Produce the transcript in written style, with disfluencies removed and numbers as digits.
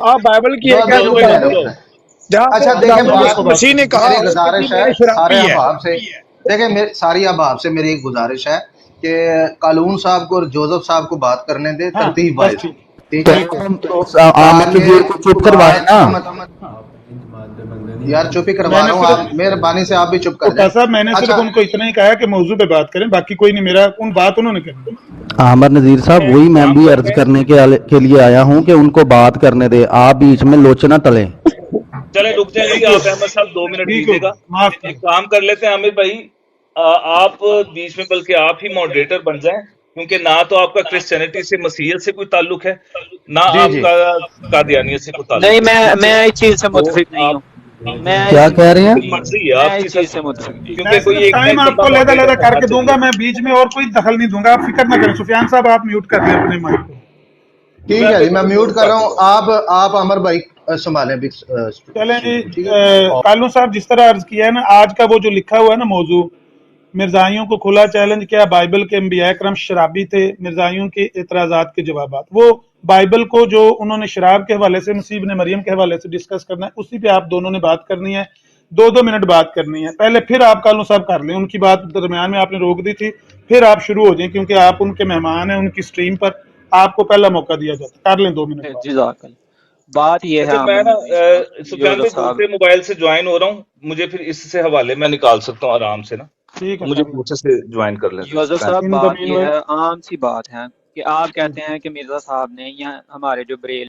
آپ بائبل کی ایک دونوں ایسی میں بات دیکھ ہے رہے ہیں۔ جہاں پہ اچھا دیکھیں خدا بات، مسیح نے کہا میری گزارش کہ ہے میں سارے شرابی ہے۔ احباب سے، دیکھیں ساری احباب سے میری ایک گزارش ہے کہ قالون صاحب کو اور جوزف صاحب کو بات کرنے دے ہاں ترتیب بس وائز، ٹھیک ٹھیک ہے؟ عامر تاکہ نذیر کو چپ کروائے نا۔ یار چپ ہی میں کروا نے رہا ہوں، صرف آپ مہربانی سے آپ بھی چپ کر کوٹا جائیں۔ صاحب میں نے صرف اچھا ان کو اتنا ہی کہا کہ موضوع پہ بات کریں، باقی کوئی نہیں، میرا ان بات انہوں نے کرنی ہے۔ عامر نذیر صاحب وہی میں بھی عرض کرنے کے لیے آیا ہوں کہ ان کو بات کرنے دے، آپ بیچ میں لوچ نہ ٹلیں۔ چلیں رک جائیں جی، آپ احمد صاحب 2 منٹ ٹھیک ہو دیجیے گا۔ معاف ایک کریں۔ کام کر لیتے ہیں عامر بھائی، آپ بیچ میں بلکہ آپ ہی ماڈریٹر بن جائیں، کیونکہ نہ تو آپ کا کرسچینٹی سے مسیحیت سے کوئی تعلق ہے، نہ جی آپ جی کا قادیانیت سے کوئی نہیں، تعلق ہے، ٹھیک ہے؟ میں اس چیز سے تو متفق نہیں آپ ہوں، میں کیا کہہ رہے ہیں؟ مرضی ہے میں آپ کی اس سر، چیز سے متفق نہیں ہوں۔ میں کیونکہ کوئی صرف ایک نہ ٹائم ایک آپ بندہ کو علیحدہ ماڈریٹر علیحدہ کر ہونا کے دوں گا، چاہیے۔ میں بیچ میں اور کوئی دخل نہیں دوں گا، آپ فکر نہ کریں۔ سفیان صاحب آپ میوٹ کر لیں اپنے مائک کو۔ ٹھیک ہے جی، میں میوٹ کر رہا ہوں، آپ عمر بھائی سنبھالیں چلیں جی، ٹھیک ہے۔ کالو صاحب جس طرح عرض کیا ہے نا، آج کا وہ جو لکھا ہوا ہے نا موضوع، مرزائیوں کو کھلا چیلنج کیا، بائبل کے انبیاء کرام شرابی تھے، مرزائیوں کے اعتراضات کے جوابات، وہ بائبل کو جو انہوں نے شراب کے حوالے سے، مسیح ابن مریم کے حوالے سے ڈسکس کرنا ہے، اسی پہ آپ دونوں نے بات کرنی ہے، 2 منٹ بات کرنی ہے۔ پہلے پھر آپ کالو صاحب کر لیں، ان کی بات درمیان میں آپ نے روک دی تھی، پھر آپ شروع ہو جائیں، کیونکہ آپ ان کے مہمان ہیں، ان کی سٹریم پر آپ کو پہلا موقع دیا جاتا، کر لیں 2 منٹ بات۔ جزاک اللہ۔ بات یہ ہے اچھا عامر میں نا نذیر صاحب، سفیان جوزف بھائی صاحب، دوسرے موبائل سے جوائن ہو رہا ہوں، مجھے پھر اس سے حوالے میں نکال سکتا ہوں آرام سے نا، ٹھیک تو ہے مجھے کر لیں۔ دوسرے سے جوائن کر لیتے ہیں جوزف سفیان۔ صاحب ان دا بات مین یہ وائل ہے، عام سی بات ہے کہ آپ کہتے ہیں کہ مرزا صاحب نے یا ہمارے جو بریل